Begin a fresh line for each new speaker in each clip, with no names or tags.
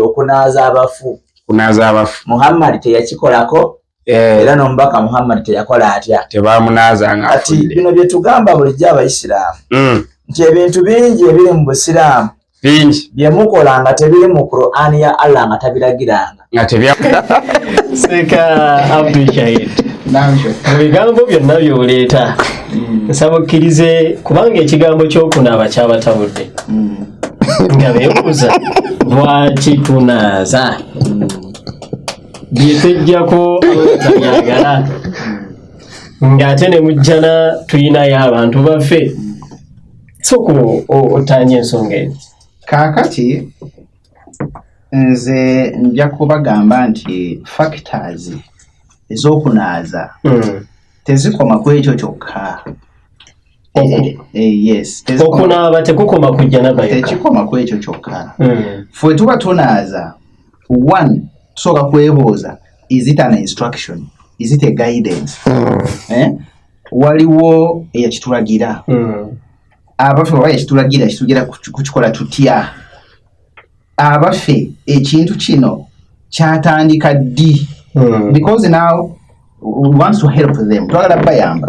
Okunaza abafu. Muhammad teyakikolako. Era n'omubaka Muhammad teyakola atya.
Tebamunaza nga
ati bino bye tugamba bulijjo Abayisiraamu. Nti ebintu bingi ebiri mu Busiraamu
bingi
bye mukola nga tebiri mu Qur'an ya Allah nga tabiragiranga.
Seka Abdul Shahid. Ebigambo byonna by'oleeta nsaba okkirize kubanga ekigambo ky'okunaaba kyabatabudde nga beebuuza lwaki tunaaza bye tweggyako abatayagala ng'ate ne mujjana tuyinayo abantu baffe sooka otanya ensonga eno.
Kaakati nze nja kubagamba nti factors ez'okunaaza tezikoma ku ekyo kyokka. Yes,
okunaaba tekukoma kujja nabayo,
tekikoma ku ekyo kyokka. Fwe tuba tunaaza, one, tusooka kwebuuza, is it an instruction? Is it a guidance? Waliwo eyakitulagira. Abaffe baba yakitulagira kukikola tutya. Abaffe ekintu kino kyatandika ddi. Because now we want to help them. Twagala bayamba.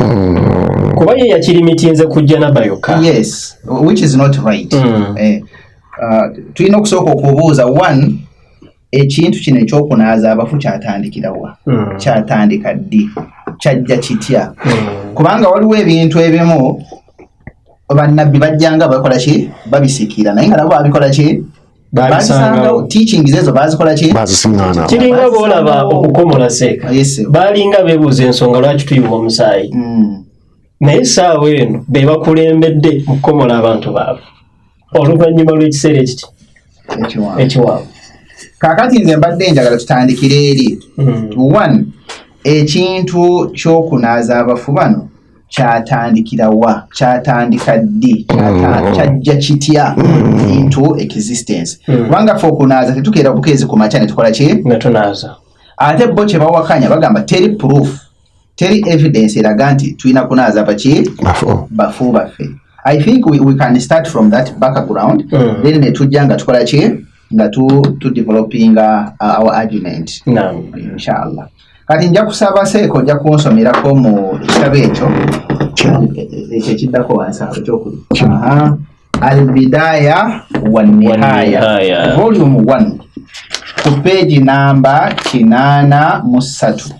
Kuba ye yakirimitinze kujja nabayoka.
Yes, which is not right. Tulina okusooka okubuuza, one, ekintu kino ekyokunaaza abafu kyatandikirawa. Kyatandika ddi. Kyajja kitya. Kubanga waliwo ebintu ebimu bannabbi bajjanga bakola ki? Babisikira. Naye nga nabo babikola ki? Bazisangawo. Teachings ezo bazikola ki?
Bazisiŋŋaana.
Kiringa boolaba okukomola seeka. Baalinga beebuuza ensonga lwaki tuyiwa omusaayi. Naye essaawa eno be bakulembedde mu kukomola abantu baabwe oluvannyuma lw'ekiseera ekiti ekiwaavu.
Kaakati nze mbadde njagala tutandikire eri. One, ekintu ky'okunaaza abafu bano kyatandikira wa? Kyatandika ddi? Kyajja kitya into existence? Kubanga ffe okunaaza tetukeera bukeezi ku makya ne tukola ki?
Ne tunaaza.
Ate bo kye bawakanya bagamba teri proof, teri evidence eraga nti tulina kunaaza baki? Bafu baffe. I think we can start from that background. Then ne tujja nga tukola ki? Nga tu developing our argument. Inshallah. Kati nja kusaba Seeko nja kunsomerako mu kitabo ekyo ekiddako wansi awo ekyokuli. Al-Bidaya wa Nihaya, volume 1, ku page namba 83.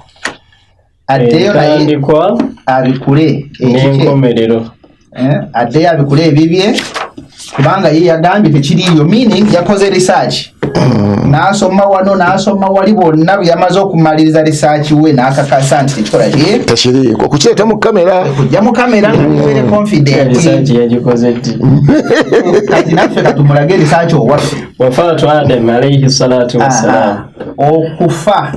Addeyo naye abikule
n'enkomerero.
Addeyo abikule ebibye kubanga ye yagambye tekiriyo, meaning yakoze research. N'asoma wano n'asoma wali bonna bwe yamaze okumaliriza research we n'akakasa nti tekikola ki?
Tekiriiko. Kukyeta mu kamera.
Kujja mu kamera nga very confident.
Research yagikoze ddi?
Kati naffe katumulage research owaffe.
Wafaatu Adamu alayhi salatu wassalamu.
Okufa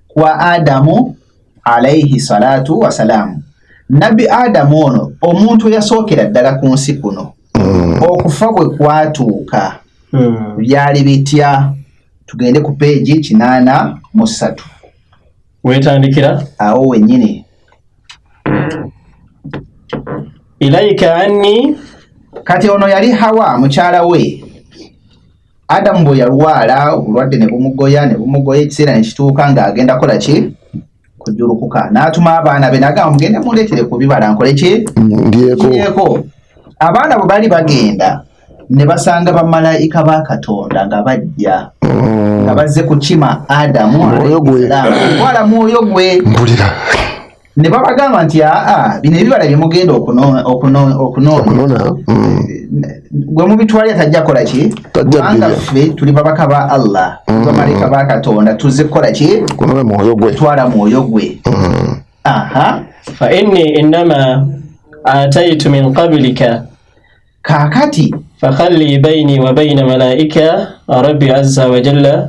kwa Adamu alayhi salatu wassalamu. Nabbi Adamu ono omuntu eyasookera ddala ku nsi kuno. Okufa bwe kwatuuka byali bitya? Tugende ku page 83.
Wetandikira
awo wennyini.
Ilaika anni.
Kati ono yali Hawa mukyala we. Adamu bwe yalwala obulwadde ne bumugoya ekiseera ne kituuka ng'agenda kola ki? Kujulukuka. N'atuma abaana be n'agamba mugende muleetere ku bibala nkole ki? Ndyeko. Abaana bwe bali bagenda ne basanga bamalayika ba Katonda nga bajja nga bazze kukima Adamu wala mwoyo gwe. Ne babagamba nti bino ebibala bye mugenda okunoona gwe mubitwalya tajja kola ki? Kubanga ffe tuli babaka ba Allah, bamalayika ba Katonda, tuzze kukola ki? Twala mwoyo gwe.
Fa inni innama ataitu min qablika.
Kaakati
fakhalli bayni wa bayna malaika rabbi azza wa jalla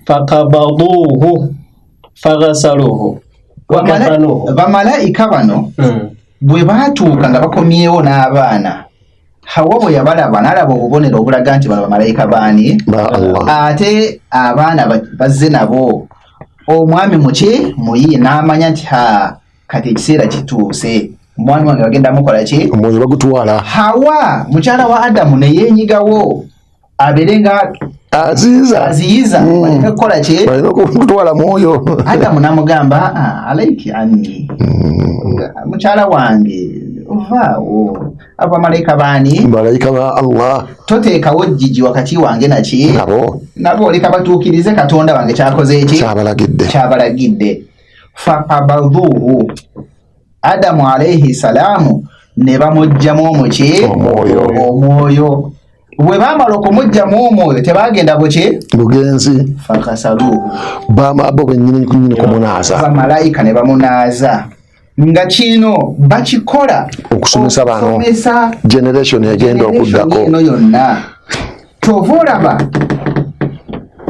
faqabaduhu faghasaluhu wa kafanuhu. Bamalayika
bano bwe baatuuka nga bakomyewo n'abaana, Hawa bwe yabalaba n'alaba obubonero obulaga nti bano bamalayika baani? Ate abaana bazze nabo omwami muyi n'amanya nti kati ekiseera kituuse. Mwani wange bagenda mukola ki?
Omwoyo bagutwala.
Hawa mukyala wa Adamu ne yeenyigawo abeerenga aziyiza balina kukola ki
balina kutwala mwoyo.
Adamu namugamba alaiki ani mukyala wange ovaawo abamalayika baani
malayika ba Allah
toteekawo jjiji wakati wange naki nabo oleka batuukirize Katonda wange kyakoze eki kyabalagidde. Faqabadhuhu Adamu alayhi salaamu ne bamugjamu omwoyo. Bwe baamala okumugjamu omwoyo tebagenda buki bugenzi. Fakasaluhu
bamabo bennyini kumunaaza.
Bamalayika ne bamunaaza nga kino bakikola
okusomesa bano generation egenda okuddako
eno yonna. Kyova olaba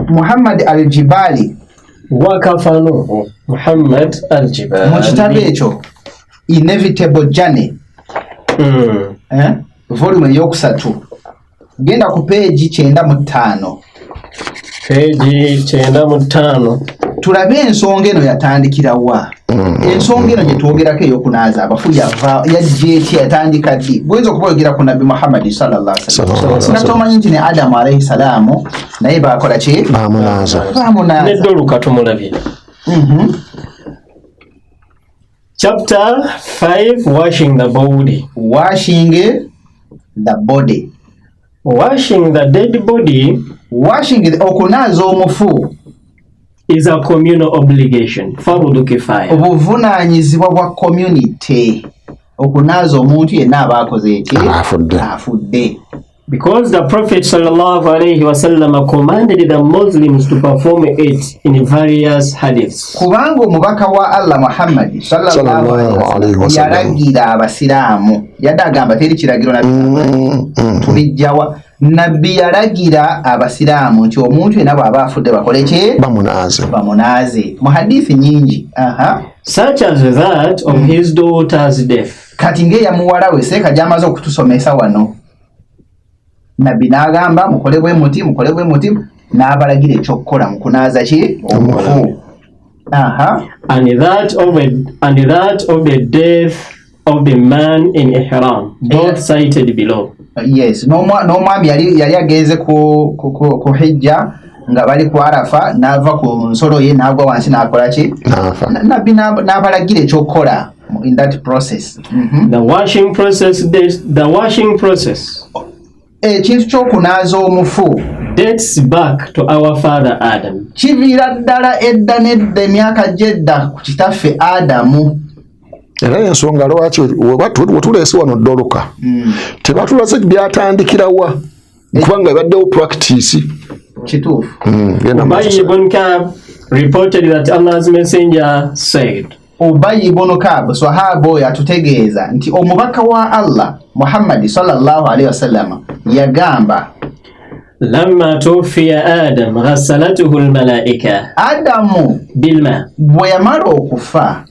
Muhammad al-Jibali
wakafano Muhammad al-Jibali
mu kitabo ekyo Inevitable Journey volume eyokusatu genda ku peegi 95 tulabe ensonga eno yatandikira wa. Ensonga eno gyetwogerako ey'okunaaza abafu yajja eti yatandika ddi. Buyinza okuboogera ku Nabbi Muhammad sallallahu alaihi wasallam nga tomanyi nti ne Adamu alayhi salaamu naye baakola ki
bamunaaza
neddoluka tumulabye. Chapter 5 Washing the body.
Washing the body.
Washing the dead body.
Okunaaza omufu
is a communal obligation. Fardu kifaya.
Obuvunaanyizibwa bwa community. Okunaaza omuntu yenna abaakoze eki afudde.
Because the Prophet sallallahu alayhi wasallam commanded the Muslims to perform it in various hadiths.
Kubanga omubaka wa Allah Muhammad sallallahu alayhi wasallam yalagira abasiraamu yadde agamba teri kiragiro tulijjawa. Nabbi yalagira abasiraamu nti omuntu yenna bw'aba afudde bakole ki bamunaaze mu hadithi nyingi.
Such as that of his daughter's death.
Kati ng'eya muwala we seeka gy'amaze okutusomesa wano. Nabbi n'agamba mukole bwe muti n'abalagira ekyokukola mu kunaaza ki omufu.
And that of the death of the man in ihram, both cited below.
Yes, n'omwami yali agenze ku hijja nga bali ku Arafa n'ava ku nsolo ye n'agwa wansi n'akola ki Nabbi n'abalagira ekyokukola in that process.
The washing process
ekintu ky'okunaaza omufu
dates back to our father Adam.
Kiviira ddala edda n'edda emyaka gy'edda ku kitaffe Adamu.
Era ensonga lwaki wetuleese wano ddoluka tebatulaze byatandikirawa kubanga ebaddewo practice
kituufu.
Ubay ibn Ka'b reported that Allah's messenger said.
Ubay ibn Ka'b sahaba oyo atutegeeza nti omubaka wa Allah Muhammad sallallahu alaihi wasallam yagamba
lamma tufiya Adam ghassalatuhu almalaika.
Adamu
bilma
bwe yamala okufa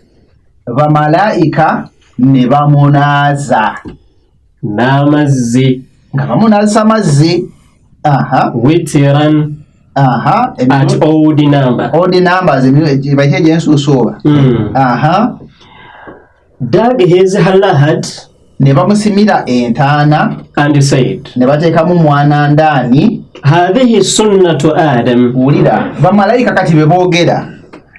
bamalayika ne bamunaaza
n'amazzi
nga bamunaazisa amazzi
witiran at odd numbers
baite gyensuusuuba.
Dug his halahad
ne bamusimira entaana
and said
ne bateekamu mwana ndaani
hadhihi sunnatu Adam.
Wulira bamalayika kati be boogera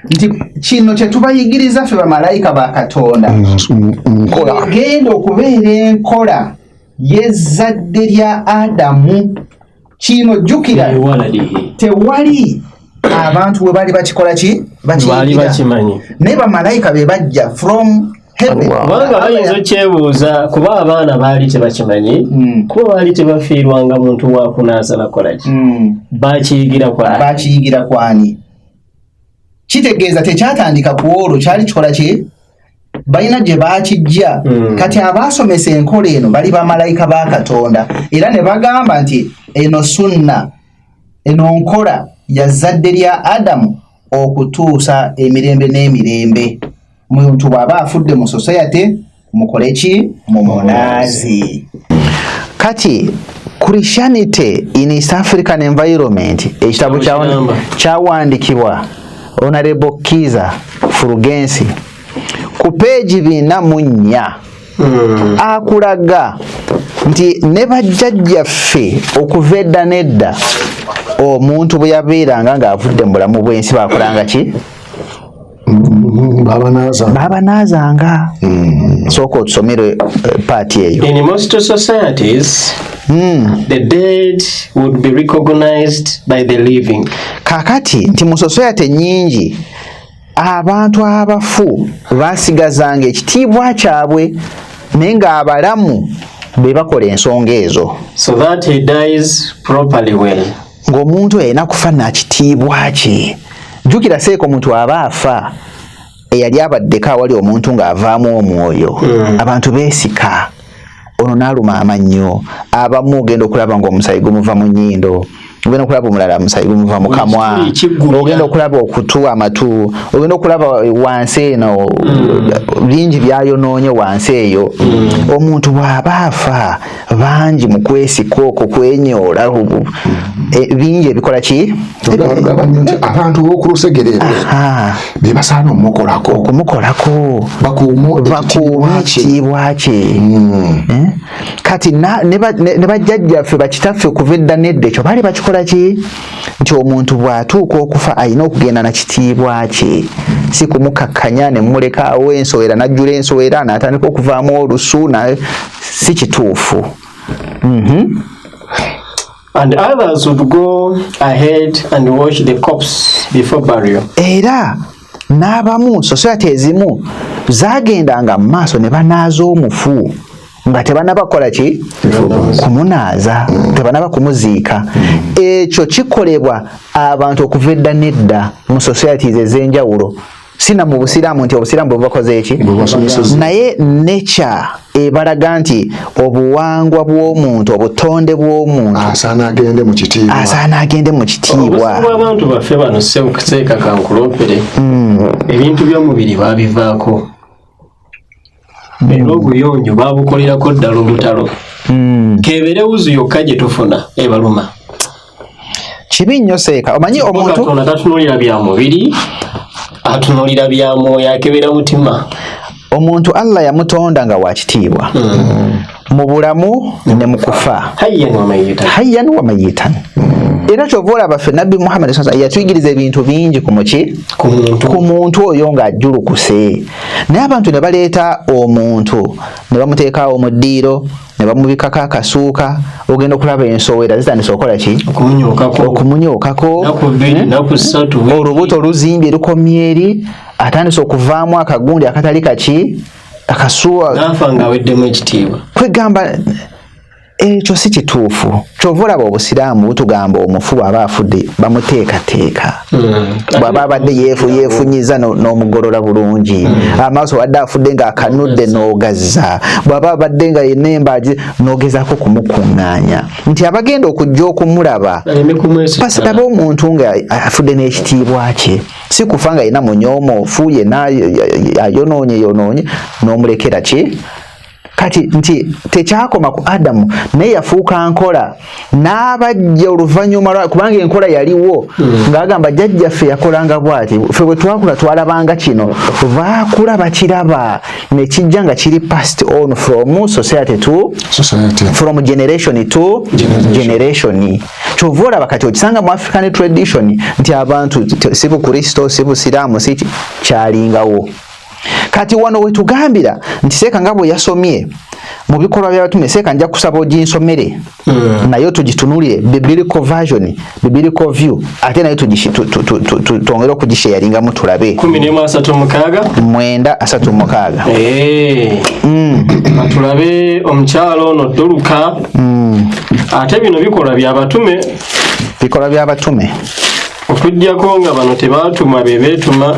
nti kino kye tubayigiriza ffe bamalayika ba Katonda genda okubeera enkola y'ezzadde lya Adamu. Kino jjukira tewali abantu we bali bakikola ki
bakimanyi
naye bamalayika be bajja from heaven.
Kubanga bayinza okyebuuza kuba abaana baali tebakimanyi kuba baali tebafiirwanga muntu wa kunaaza bakola ki
bakiyigira kwani. Kitegeeza tekyatandika ku olwo kyali kikola ki balina gye baakijja. Kati abaasomesa enkola eno bali bamalayika ba Katonda era ne bagamba nti eno sunna eno nkola ya zadde lya Adamu okutuusa emirembe n'emirembe. Muntu bw'aba afudde mu society mukole ki mumunaazi. Kati Christianity in East African environment ekitabo kyawandiikibwa Honorable Kiza Fulgensi ku peegi 4 akulaga nti ne bajjajjaffe okuva edda nedda omuntu bwe yabeeranga ng'avudde mu bulamu bw'ensi bakolanga ki? Babanaazanga. Sooka otusomere paati eyo.
In most societies, the dead would be recognized by the living.
Kakati nti mu society nyingi abantu abafu basigazanga ekitiibwa kyabwe naye ng'abalamu be bakola ensonga ezo.
So that he dies properly well.
Ng'omuntu alina kufa na kitiibwa kye. Jjukira seeko omuntu aba afa eyali abaddeko awali omuntu ng'avaamu omwoyo. Abantu beesika. Ono n'aluma amannyo. Abamu ogenda okulaba ng'omusaayi gumuva mu nnyindo. Ogenda okulaba omulala omusaayi gumuva mu kamwa. Ogenda okulaba okutu, amatu. Ogenda okulaba wansi eno bingi byayonoonye wansi eyo. Omuntu bw'aba afa bangi mu kwesika okwo kwenyoola bingi ebikola ki?
Abantu b'okulusegerero be basaana okumukolako bakuuma ekitiibwa kye. Kati ne bajjajjaffe bakitaffe okuva edda n'edda ekyo baali bakikola ki? Nti omuntu bw'atuuka okufa alina okugenda na kitiibwa kye, si kumukakkanya ne muleka awo ensowera n'ajjula ensowera n'atandika okuvaamu olusu, si kituufu.
And others would go ahead and wash the corpse before burial.
Era n'abamu society ezimu zaagendanga mu maaso ne banaaza omufu nga tebanabakola ki? Kumunaaza, tebanaba kumuziika. Ekyo kikolebwa abantu okuva edda n'edda mu societies ez'enjawulo. Sina mu Busiraamu nti Obusiraamu bwe bubakoze eki? Naye nature ebalaga nti obuwangwa bw'omuntu, obutonde bw'omuntu
asaana agende mu kitiibwa.
Abantu baffe bano seeka kankuloopere ebintu by'omubiri babivaako. Era obuyonjo babukolerako ddala olutalo. Keebere wuzu yokka gye tufuna ebaluma.
Kibi nnyo seeka. Omanyi omuntu
Katonda tatunuulira bya mubiri, atunuulira bya mwoyo, akebera mutima.
Omuntu Allah yamutonda nga wa kitiibwa mu bulamu ne mu kufa. Hayyan wa mayitan. Era kyova olaba ffe Nabbi Muhammad yatuyigiriza ebintu bingi ku muntu oyo ng'ajjulukuse. Naye abantu ne baleeta omuntu ne bamuteekawo mu ddiiro ne bamubikako akasuuka, ogenda okulaba ensowera zitandise okukola ki? Okumunyookako. Olubuto oluzimbye lukomye eri, atandise okuvaamu akagundi akatali kaki? Akasuwa.
N'afa ng'aweddemu ekitiibwa.
Kwegamba ekyo si kituufu. Kyova olaba Obusiraamu butugamba omufu bw'aba afudde bamuteekateeka. Bw'aba abadde yeefunyiza n'omugolola bulungi. Amaaso wadde afudde ng'akanudde n'ogazza. Bw'aba abadde nga yenna embaaji n'ogezaako kumukuŋŋaanya. Nti abagenda okujja okumulaba basaba omuntu nga afudde n'ekitiibwa kye. Si kufa nga yenna munyoomofu, yenna ayonoonye n'omulekera ki? Kati nti tekyakoma ku Adamu naye yafuuka nkola n'abajja oluvannyuma kubanga enkola yaliwo ng'agamba jjajjaffe yakolanga bw'ati, ffe bwe twakula twalabanga kino, baakula bakiraba ne kijja nga kiri passed on from society to society, from generation to generation. Kyova olaba kati okisanga mu African tradition nti abantu si Bukristo si Busiraamu si kyalingawo. Kati wano wetugambira nti seeka nga bwe yasomye mu bikolwa by'abatume, seeka nja kusaba oginsomere nayo tugitunulire biblical version, biblical view, ate nayo tongera okugisharingamu tulabe.
9:36 tulabe omukyalo ono Doluka. Ate bino bikolwa by'abatume okujjako nga bano tebaatuma beetuma.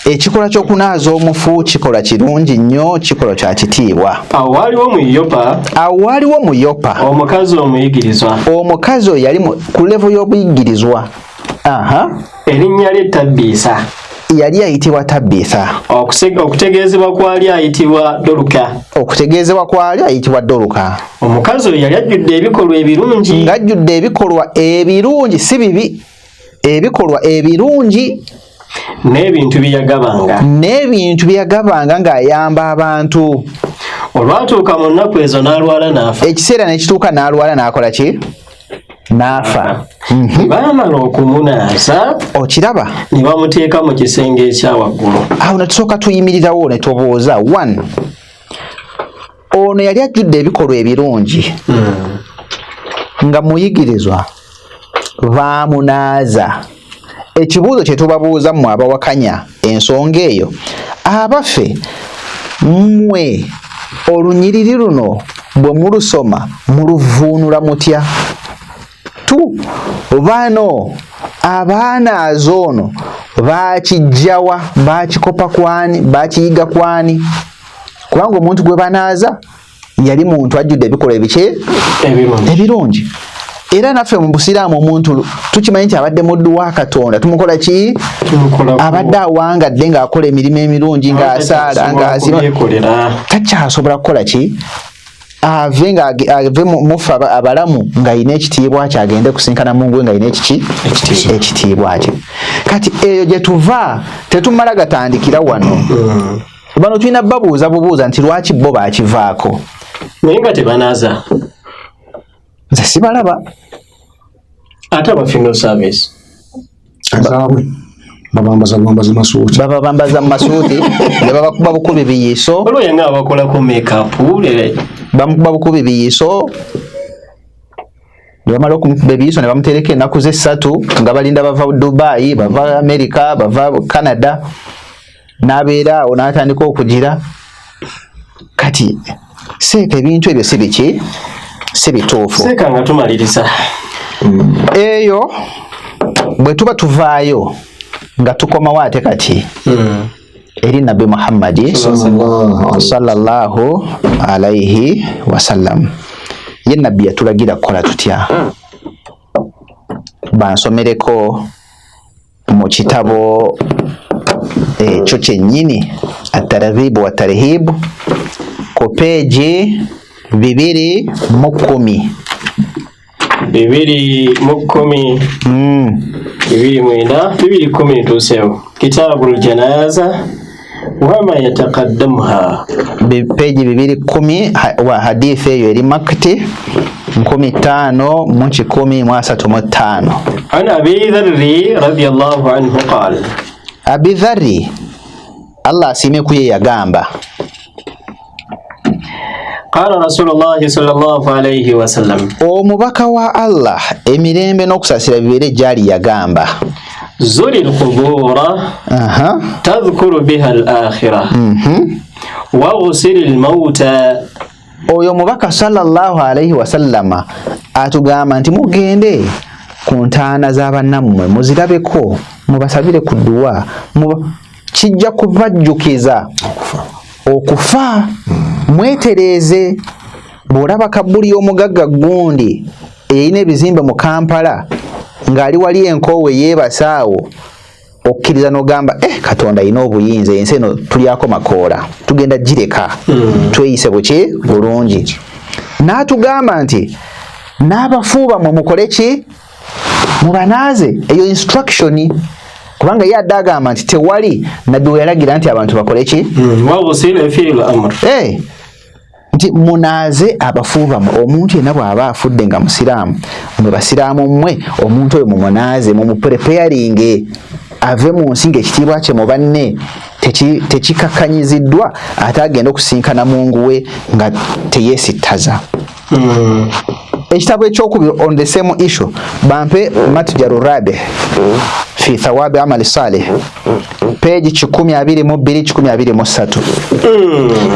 Ekikola ky'okunaaza omufu kikola kirungi nnyo, kikola kya kitiibwa.
Awo waaliwo mu Yopa omukazi omuyigirizwa. Omukazi
oyo yali ku level y'obuyigirizwa.
Erinnya lye Tabbiisa.
Yali ayitibwa Tabbiisa.
Okutegeezebwa kwali ayitibwa
Doluka.
Omukazi oyo yali ajjudde ebikolwa ebirungi.
Ng'ajjudde ebikolwa ebirungi, si bibi, ebikolwa ebirungi.
N'ebintu
byeyagabanga ng'ayamba abantu.
Olwatuuka mu nnaku ezo n'alwala n'afa.
Ekiseera ne kituuka n'alwala n'akola ki?
n'afa. Baamala okumunaaza
okiraba
ne bamuteeka mu kisenge ekyawaggulu.
Awo ne tusooka tuyimirirawo ne tubooza 1 ono yali ajjudde ebikolwa ebirungi nga muyigirizwa baamunaaza. Ekibuuzo kye tubabuuza mmwe abawakanya ensonga eyo, abaffe mmwe olunyiriri luno bwe mulusoma muluvuunula mutya? Bano abaanaaza ono baakijjawa, baakikopa kwani, baakiyiga kwani? Kubanga omuntu gwe banaaza yali muntu ajjudde ebikolwa ebirungi. Era naffe mu Busiraamu omuntu tukimanyi nti abadde muddu wa Katonda tumukola ki? Abadde awangadde ng'akola emirimu emirungi ng'asaala ng'azima takyasobola kukola ki? Ave mufe abalamu ng'ayina ekitiibwa kye, agende kusinkana Mungu we ng'ayina ekitiibwa kye. Kati eyo gye tuva tetumala gatandikira wano. Bano tulina babuuza nti lwaki bo baakivaako
naye nga tebanaaza.
Nze sibalaba
ate aba funeral service
azaabwe babambaza mu masuuti
ne babakuba bukubi biyiiso.
olwo yenga abakolako make-up
bamukuba bukubi biyiiso, ne bamala okumukuba ebiyiiso ne bamutereka ennaku ze 3 nga balinda bava Dubai, bava America, bava Canada, n'abeera awo n'atandika okugira. Kati seeka ebintu ebyo si biki? Si bituufu.
Seeka nga tumaliriza
eyo bwe tuba tuvaayo nga tukomawo ate kati eri Nabbi Muhammad sallallahu alaihi wasallam. Ye Nabbi yatulagira kukola tutya? Bansomereko mu kitabo ekyo kyennyini At-Targhib wa Tarhib ku peegi 210 210
tuseewo Kitabul Janaza wama yataqaddamuha
peegi 210 wa hadithi eyo eri makti 1535.
Ana Abi Dharri radiyallahu anhu qala,
Abi Dharri Allah asiime kuye yagamba,
qala Rasulullah sallallahu alayhi wa sallam,
omubaka wa Allah emirembe n'okusasira bibeere gyali yagamba,
zuri al-qubura tadhkuru biha al-akhirah wa ghusiri al-mauta.
Oyo mubaka sallallahu alayhi wa sallama atugamba nti mugende ku ntaana z'abannammwe muzirabeko, mubasabire ku dduwa, kijja kubajjukiza okufa. Mwetereeze bw'olaba Kabuli y'omugagga gundi eyina ebizimbe mu Kampala ng'ali wali enkoowe yeebasaawo, okkiriza n'ogamba Katonda ayina obuyinza, ensi eno tulyako makoola, tugenda gireka tweyise buki bulungi. N'atugamba nti n'abafu bammwe mukole ki? Mubanaaze. Eyo instruction, kubanga ye adde agamba nti tewali nabbi we yalagira nti abantu bakole ki? Nti munaaze abafu bammwe. Omuntu yenna bw'aba afudde nga musiraamu, mwe basiraamu mmwe omuntu oyo mumunaaze, mumupreparinge ave mu nsi ng'ekitiibwa kye mu banne tekikakkanyiziddwa, ate agenda okusinkana Mungu we nga teyeesittaza. Ekitabo ekyokubiri on the same issue bampe Matjaru Rabi fi thawabi amali salih page 12-123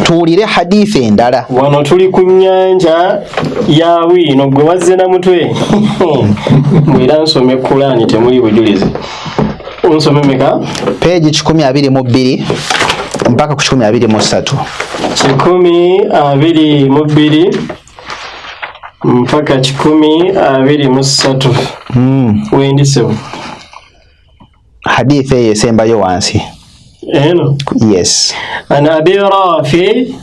tuwulire hadithi endala.
Wano tuli ku nnyanja ya Wino gwe wazze na mutwe mwera nsome Qur'ani temuli bujulizi. Onsome meka?
Page 12 mpaka ku 13.
12 mpaka 13 wendisewo
hadithi eyo esembayo wansi.
Eno?
Yes.
An Abi Rafi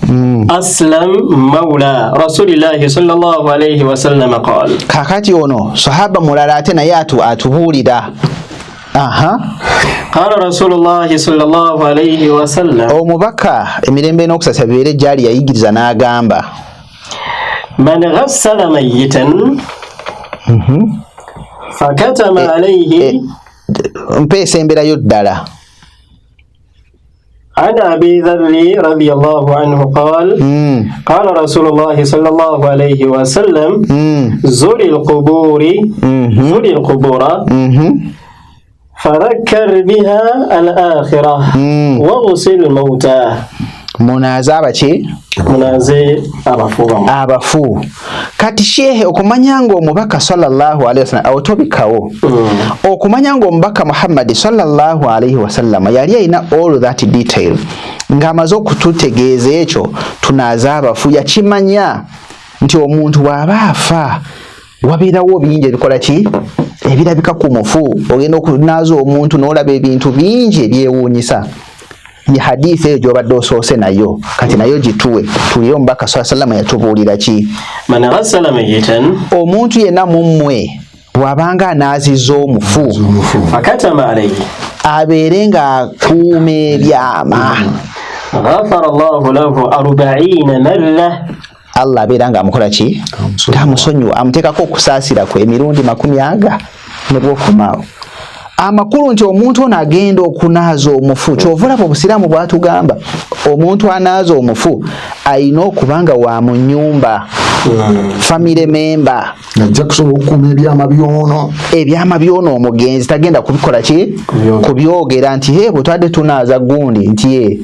Aslam mawla Rasulillahi sallallahu alayhi wa sallam qala.
Kakati ono sahaba mulala ate naye atubuulira.
Qala Rasulullah sallallahu alayhi wa sallam,
omubaka emirembe n'okusasa bibeere gyali yayigiriza n'agamba,
man ghassala mayyitan, fakatama alayhi
mpesa embera yoddala
عن أبي ذر رضي الله عنه قال قال رسول الله صلى الله عليه وسلم زر القبور فذكر بها الآخرة واغسل الموتى munaze abafu kati shehe okumanya ngo omubaka sallallahu alaihi wasallam awotobikawo okumanya ngo omubaka Muhammad sallallahu alaihi wasallam yali ayina all that detail ngamazo kututegeeza ekyo tunaza abafu yakimanya nti omuntu bw'abafa wabirawo bingi ebikola ki ebirabika ku mufu ogenda okunaza omuntu n'olaba ebintu bingi ebyewuunyisa ni hadithi eyo gyobadde osoose nayo kati nayo gituwe tuliyo omubaka sallallahu yatubuulira ki man ghassala mayitan
omuntu yenna mummwe bw'abanga anaazizza omufu
fakatama alayhi
abeere ng'akuuma ebyama
ghafara Allahu lahu 40 marra
Allah abeera ng'amukola ki ng'amusonyiwa amuteekako okusaasira kwe emirundi 40 ne bw'okomaawo amakulu nti omuntu ono agenda okunaaza omufu kyovulaba obusiraamu bwatugamba omuntu anaaza omufu ayina okubanga wa mu nnyumba family member
najja kusobola okukuuma
ebyama byono omugenzi tagenda kubikola ki kubyogera nti bwe twadde tunaaza gundi nti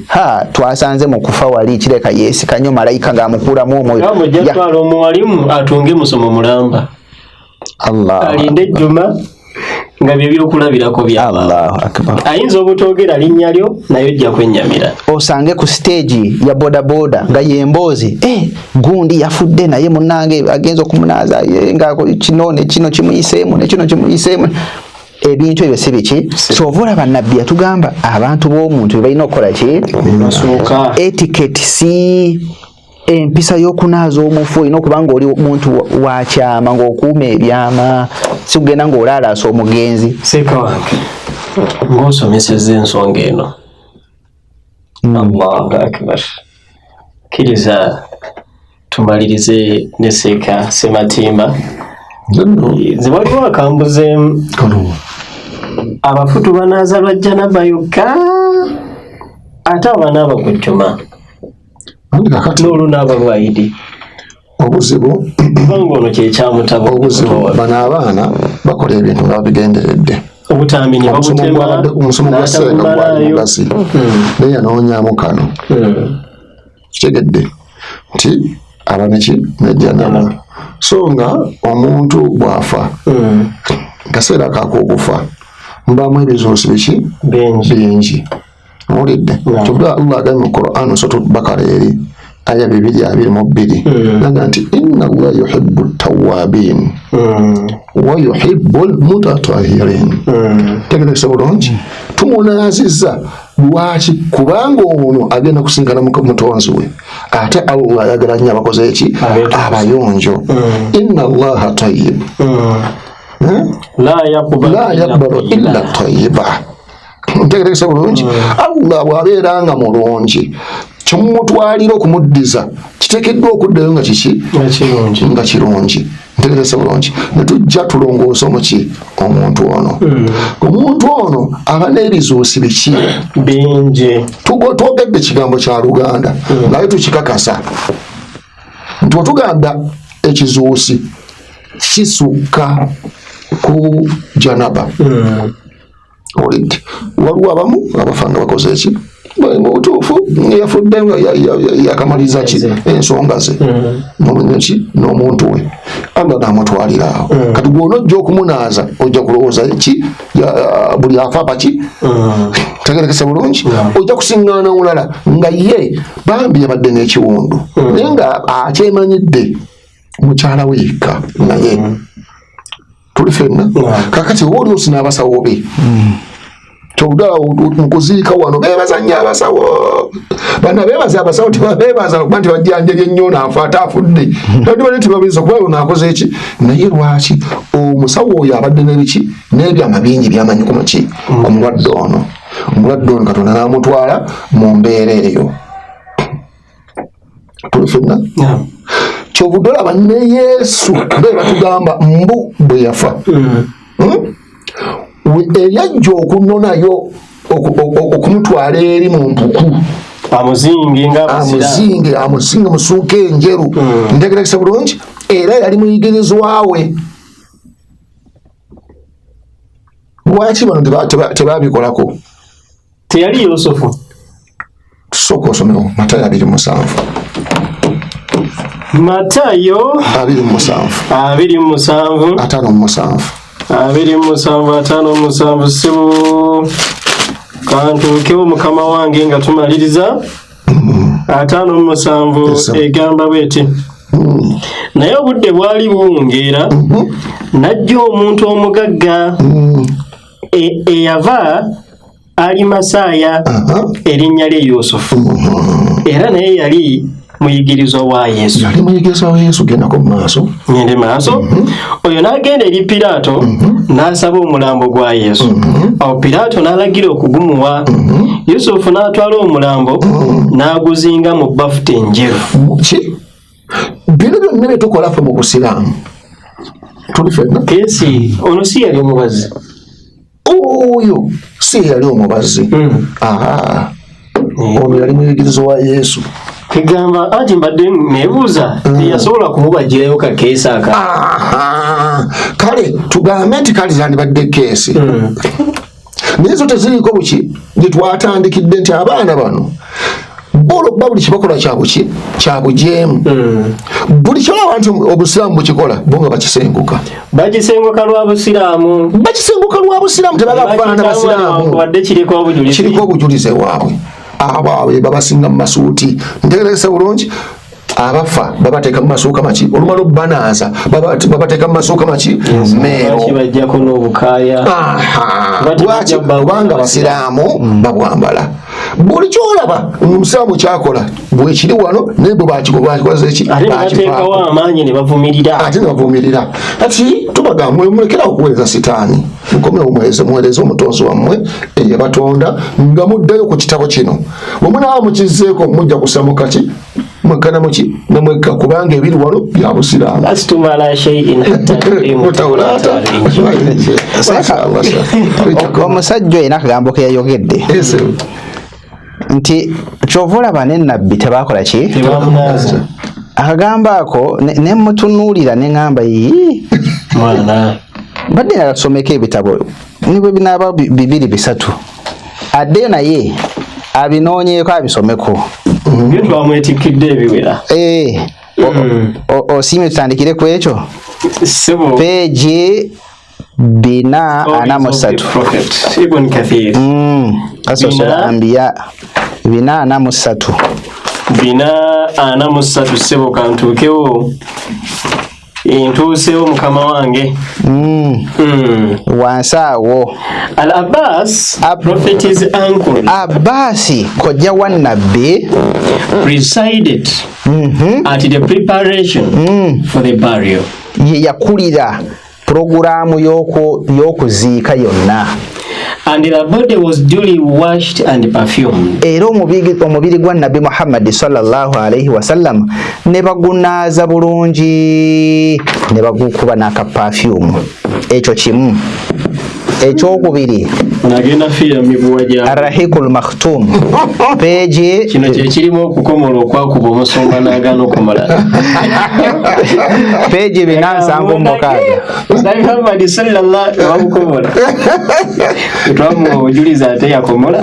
twasanze mu kufa wali kireka yeesika nnyo malayika ng'amukuulamu omwoyo
yatwala omuwalimu atunge musomo mulamba
Allah
alinde ejjuma nga byokulabirako bya
Allahu akbar
ayinza obutogera linnya lyo nayo ojja kwennyamira
osange ku stage ya boda boda nga yemboozi gundi yafudde naye munnange agenza okumunaaza nga kino kimuyiseemu nekino kimuyiseemu ebintu ebyo si biki kyova bannabbi yatugamba abantu b'omuntu bye balina okukola ki
basooka
etiquette si empisa y'okunaaza omufu olina okuba nga oli muntu wakyama ng'okuuma ebyama si kugenda ng'olaalaasa omugenzi
seeka wange ng'osomesezza ensonga eno Allahu akbar kiriza tumalirize ne seeka Sematimba waliwo akambuzeemu abafu banaaza bajja nabayokka ate abanaaba ku jjuma n'olunaaba lwayidi
obuzibu
kubanga ono kyekyamutaba
obuzibu bano abaana bakola ebintu nga babigenderedde
obutamini babutema
omusomo gwa ssenga gwali mugasi naye yanoonyaamu kano kitegedde nti abaneki nejjanama so nga omuntu bw'afa kaseera kak'okufa mubaamu ebizuusi biki bingi mulidde kyobula Allah agambye mu Qur'an Suratul Bakara eri aya 2:22 naga nti inna Allah yuhibbu at-tawwabin wa yuhibbu al-mutatahhirin tegerekesa bulungi tumunaazizza lwaki kubanga ono agenda kusinkana mutonzi we ate Allah ayagala nnyo abakoze eki abayonjo inna Allaha tayyib
la
yaqbalu illa tayyiba ntegerekesa bulungi Allah bw'abeera nga mulungi kyomutwalira okumuddiza kiteekeddwa okuddayo nga kiki nga kirungi ntegerekesa bulungi ne tujja tulongoosa omuki omuntu ono aba n'ebizuusi biki
bingi
twogedde ekigambo kya Luganda naye tukikakasa nti otugamba ekizuusi kisukka ku janaba olidde waliwo abamu abafanga bakoze eki mutuufu yafudde yakamaliza ki ensonga ze nomunyaki n'omuntu we Allah n'amutwalira awo kati gw'onojja okumunaaza ojja kulowooza ki buli afa paki tegerekesa bulungi ojja kusiŋŋaana mulala nga ye bambi yabadde n'ekiwundu naye nga akyemanyidde mukyala we yekka naye tuli fenna kakati oba oli osina abasawo be kyobuddawo mukuziika wano beebaza nnyo abasawo bana beebaza abasawo tebabeebaza kuba nti bajjanjabye ennyo naafa ate afudde tadibane tibabiza kuba naakoze eki naye lwaki omusawo oyo abadde n'ebiki n'ebyama bingi byamanyi ku muki ku mulwadde ono Katonda n'amutwala mu mbeera eyo tuli fenna kyobudola banne Yesu be batugamba mbu bwe yafa eyajja okunonayo okumutwala eri mu mpuku amuzinge musuuka enjeru ntegerekesa bulungi era yali muyigirizwa we. Lwaki bano tebabikolako?
Teyali Yusufu.
Tusooka osomewo Matayo 2:7.
Matayo
2:7.
5:7 sibu kantuukewo mukama wange nga tumaliriza 5:7 egamba bweti naye obudde bwali buwungeera najja omuntu omugagga eyava Alimasaaya erinnya lye Yusufu era naye yali muyigirizwa wa Yesu.
Yali muyigirizwa wa Yesu gendako mu maaso.
Ngende maaso. Oyo n'agenda eri Piraato n'asaba omulambo gwa Yesu. Awo Piraato n'alagira okugumuwa. Yusufu n'atwala omulambo n'aguzinga mu bafuta enjeru.
Ki? Bino byonna bye tukola ffe mu busiraamu. Tuli ffenna.
Kesi ono si yali omubazi.
Oyo si yali omubazi. Ono yali muyigirizwa wa Yesu.
Kigamba anti mbadde neebuuza teyasobola kumubagirayo ka keesi aka.
Kale tugambe nti kale zandibadde keesi. Naye zo teziriko buki gye twatandikidde nti abaana bano bba buli kibakola kya bujeemu. Buli kyolaba nti obusiraamu bukikola bo nga bakisenguka.
Bakisenguka lwa busiraamu.
Tebagafaanana basiraamu. Kiriko obujulize waabwe. Abo babasinga mu masuuti. Ntegerekesa bulungi abafa babateeka mu masuuka maki olumala obbanaaza babateeka mu masuuka maki meero
bajjako n'obukaaya.
Lwaki? Kubanga basiraamu babwambala. Buli kyolaba omusiraamu kyakola bwekiri wano naye bwe bakikoze eki
bateekawo amaanyi ne bavumirira
ati tubagamba mulekera okuweereza sitaani mukomewo muweereze omutonzi wammwe eyabatonda nga muddayo ku kitabo kino bwe munaaba mukizzeeko mujja kusamuka ki mwekana muki nemwekka kubanga ebiri wano bya busiraamu.
Omusajja oyina akagambo ke yayogedde nti kyova olaba n'ennabbi tebakola ki? Akagambo ako ne mutunuulira ne ŋŋamba badde nakasomeko ebitabo ne bwe binaaba 2-3 addeyo naye abinoonyeeko abisomeko.
Byo twamwetikidde ebiwera.
Osiimye tutandikire ku ekyo peegi 443
Ibn Kathir.
Kasosola Anbiya 443
443 sebo kantuukewo entuusewo mukama wange.
Wansi awo
Al-Abbas, prophet's uncle,
Abbasi kojja wa nabbi
presided at the preparation for the burial.
Ye yakulira programu y'okuziika yonna.
And the body was duly washed and perfumed.
Era omubiri gwa Nabbi Muhammad sallallahu alaihi wasallam ne bagunaaza bulungi ne bagukuba n'aka perfume. Ekyo kimu. Ekyokubiri
nagenda fiira mibuwa gya
Arrahikul Makhtum peegi
kino kye kirimu okukomola okwakuba omusumba n'agaana okumala
peegi 476
Muhammad sallallahu alaihi wasallam twamu obujuliza ate yakomola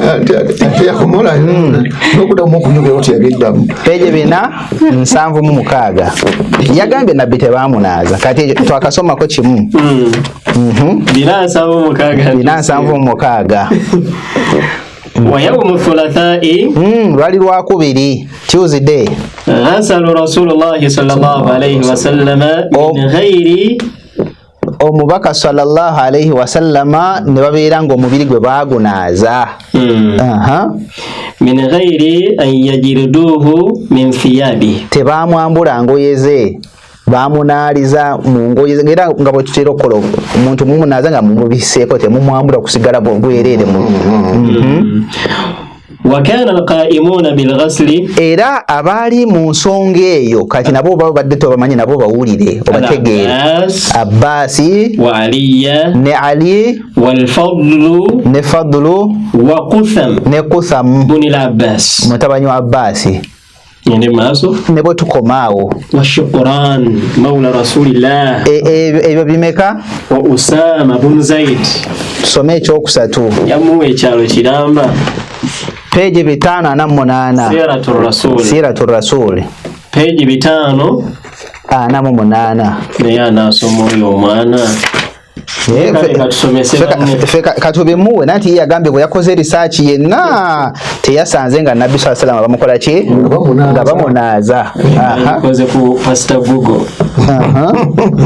n'okudamu okunyuga oti yabiddamu
peegi 476 yagambye nabbi tebaamunaaza kati twakasomako kimu 476
ويوم الثلاثاء
lwali lwakubiri Tuesday
غسل رسول الله صلى الله عليه وسلم من غير
omubaka sallallahu alaihi wasallama ne babeera ng'omubiri gwe baagunaaza
min ghairi an yajriduhu min thiyabi
tebaamwambula ngoye ze baamunaaliza mu ngoye ze era nga bwe tutera okukola omuntu mumunaaza nga mumubiseeko temumwambula kusigala bwereere mu
wa kana alqa'imuna bil ghasli
era abali mu nsonga eyo kati nabo badde tobamanyi nabo bawulire obategeere Abbasi
wa Aliya
ne Ali
wal Fadlu
ne Fadlu
wa Qutham
ne Qutham
bun al-Abbas
mutabanyi wa Abbasi
ne maso
ne bwe tukomaawo
wa Shukran mawla rasulillah
ebyo bimeka
wa Usama bun Zaid
tusome ekyokusatu
yamuwe ekyalo kiramba
peji 548 Siratul Rasul
peji
548
naye anaasoma oyo omwana
katubimuwe nanti yagambye bwe yakoze research yenna teyasanze nga Nabbi sallallahu alaihi wasallam bamukola ki nga bamunaaza
yakoze ku Pastor Google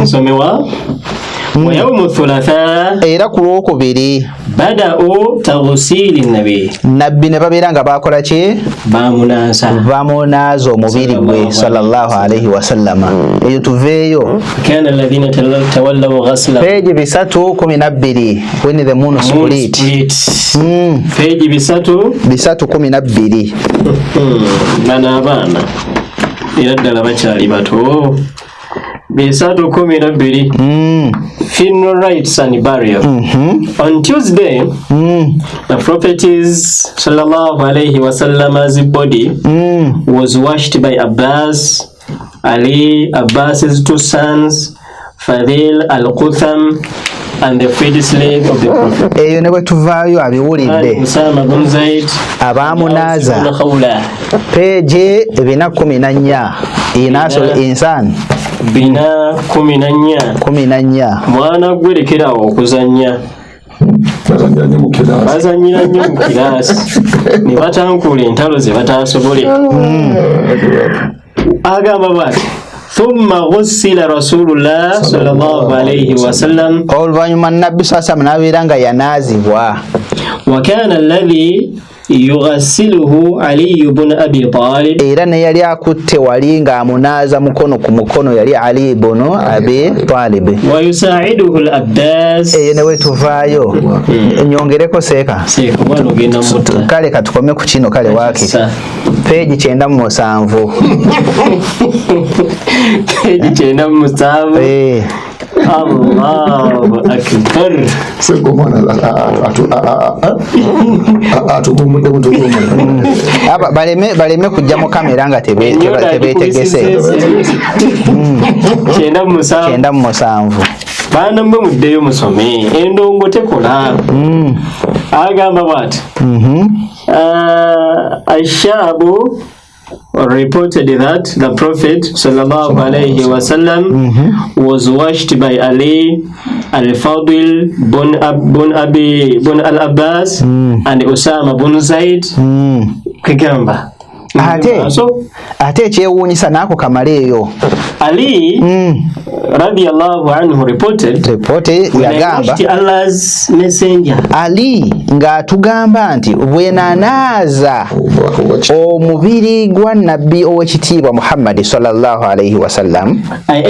somewa wa yawmu thulatha
era ku lwokubiri
bada'u taghsili nabbi
ne babeera nga bakola ki bamunaaza omubiri gwe sallallahu alaihi wasallama eyo tuveeyo
kana alladhina tawallaw ghasla
peji 312 when the moon split
peji
312
bana abana era ddala bakyali bato Bisatu 12 funeral rites and burial. On Tuesday, the Prophet sallallahu alaihi wasallam's body was washed by Abbas, Ali, Abbas's two sons, Fadil al-Qutham, and the freed slave of the Prophet.
Eyo ne bwe tuvaayo abiwulidde
Usama bin Zaid
abaamunaaza peji 414 inasul insan
bina 14 mwana gwerekerawo okuzanya bazanyira nnyo mu kiraasi ne batankula entalo ze batasobole agamba bwati thumma ghussila rasulullah sallallahu alayhi wasallam
oluvannyuma Nabbi sallallahu alayhi wasallam n'abeera nga yanaazibwa
wa kana alladhi yughasiluhu Ali ibn Abi Talib
era ne yali akutte wali nga amunaaza mukono ku mukono yali Ali ibn Abi Talib
wa yusaiduhu al-Abbas
eyo ne wetuvaayo nyongereko seeka
wano genda mutta
kale katukome ku kino kale waaki peji 907
peji 907 Allahu akbar
seko mwana atugumude
aba baleme kujja mu kamera nga tebetegese 907
bana mwe muddeyo musome endongo tekola agamba bwati Ashabu reported that the Prophet sallallahu alayhi wasallam was washed by Ali, Al-Fadil bun al-Abbas and Usama bun Zaid kigamba
ate ekyewuunyisa naako kamaleeyo
Ali radiyallahu anhu reported
yagamba
Allah's messenger
Ali ng'atugamba nti bwe nanaaza omubiri gwa Nabbi ow'ekitiibwa Muhammad sallallahu alayhi wasallam
I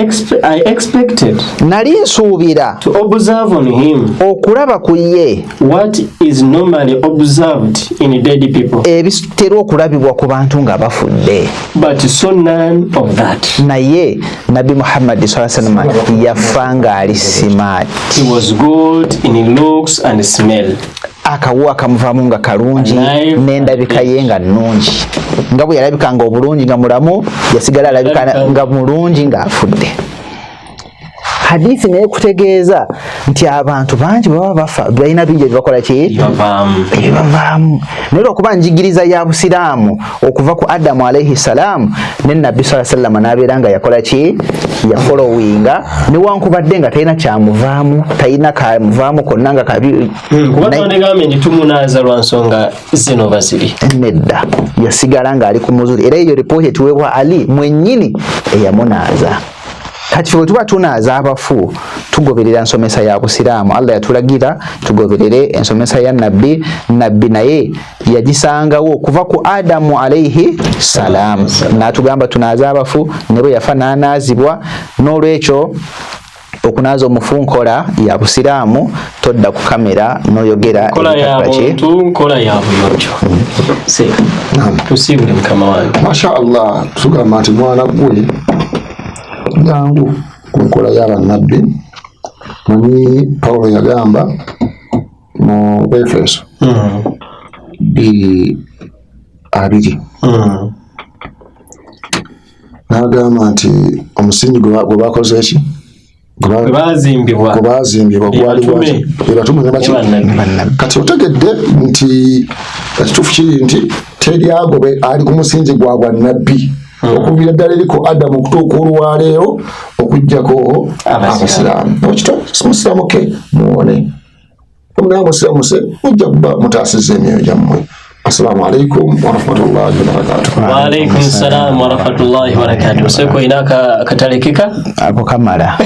expected
nali nsuubira
to observe on him
okulaba ku ye
what is normally observed in dead people
ebitera okulabibwa ku bantu nga bafudde
but so none of that
naye Nabbi Muhammad sallallahu alayhi wasallam yafa ng'ali smart.
He was good in looks and smell.
Akawuwa kamuvaamu nga kalungi n'endabika ye nga nnungi nga bwe yalabika nga obulungi nga mulamu yasigala alabika nga mulungi ng'afudde. Hadithi naye kutegeeza nti abantu bangi baba bafa balina bingi ebibakola ki ebibavaamu naye okuba njigiriza ya busiraamu okuva ku Adamu alayhi salamu ne Nabbi sallallahu alayhi wasallam n'abeera nga yakola ki yafolowinga newankubadde nga talina kyamuvaamu talina kamuvaamu konna nga kabi
kuba twanegambye nti tumunaaza lwa nsonga zino basiri
nedda yasigala ng'ali ku muzuri era eyo ripooti etuweebwa Ali mwennyini eyamunaaza. Kati fwe tuba tunaaza abafu tugoberera ensomesa ya busiraamu. Allah yatulagira tugoberere ensomesa ya Nabbi naye yagisangawo kuva ku Adamu alayhi salam n'atugamba tunaaza abafu ne bwe yafa n'anaazibwa. N'olwekyo okunaza omufu nkola ya busiraamu todda ku kamera noyogera
kola ya buntu kola ya buyonjo tusibule mukama wange
masha Allah tugamba nti mwana gwe jangu ku nkola y'abannabbi manyi Pawulo yagamba mu Efeso 2:2 n'agamba nti omusingi gwe bakoze eki gwe bazimbibwa gwali batume ne bannabbi kati otegedde nti ekituufu kiri nti teri agobe ali ku musingi gwa bwannabbi okuviira ddala eriko Adamu okutuuka olwaleero okuggyako abasiraamu okito musiraamu ke muwone omunaa musiraamu se mujja kuba mutaasizza emyoyo gyammwe. Assalamu alaikum warahmatullahi wabarakatuh.
Wa alaikum salam warahmatullahi wabarakatuh. Seko inaka katalekeka
ako kamala